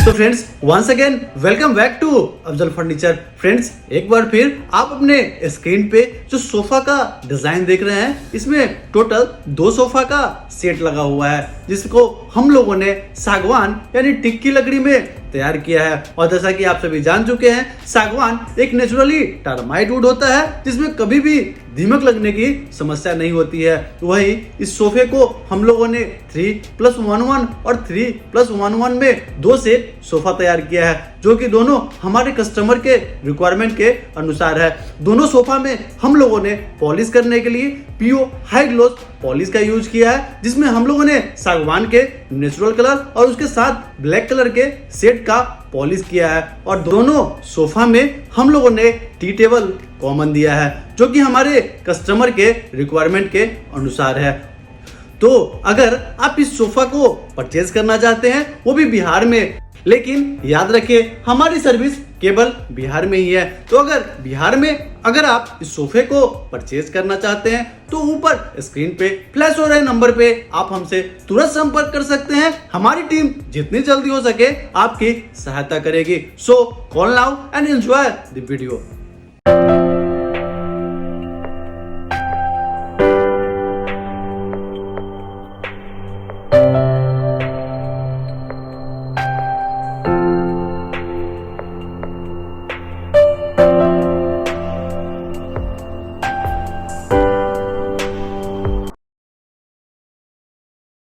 तो friends once again welcome back to Afzal furniture. Friends एक बार फिर आप अपने स्क्रीन पे जो सोफा का डिजाइन देख रहे हैं, इसमें टोटल 2 सोफा का सेट लगा हुआ है, जिसको हम लोगों ने सागवान यानी टीक की लकड़ी में तैयार किया है। और जैसा कि आप सभी जान चुके हैं, सागवान एक नेचुरली टर्माइट वुड होता है जिसमें कभी भी दीमक लगने की समस्या नहीं होती है। वहीं इस सोफे को हम लोगों ने 3+1 और 3+1 में 2 सेट सोफा तैयार किया है, जो कि दोनों हमारे कस्टमर के रिक्वायरमेंट के अनुसार है। दोनों सोफा में हम लोगों ने पॉलिश करने के लिए पीओ हाई ग्लोस पॉलिश का यूज किया है, जिसमें हम लोगों ने सागवान के नेचुरल कलर और उसके साथ ब्लैक कलर के सेट का पॉलिश किया है। और दोनों सोफा में हम लोगों ने टी टेबल कॉमन दिया है, जो कि हमारे कस्टमर के रिक्वायरमेंट के अनुसार है। तो अगर आप इस सोफा को परचेज करना चाहते हैं, वो भी बिहार में, लेकिन याद रखिए हमारी सर्विस केवल बिहार में ही है। तो अगर बिहार में अगर आप इस सोफे को परचेज करना चाहते हैं, तो ऊपर स्क्रीन पे फ्लैश हो रहे नंबर पे आप हमसे तुरंत संपर्क कर सकते हैं। हमारी टीम जितनी जल्दी हो सके आपकी सहायता करेगी। So call now and enjoy the video.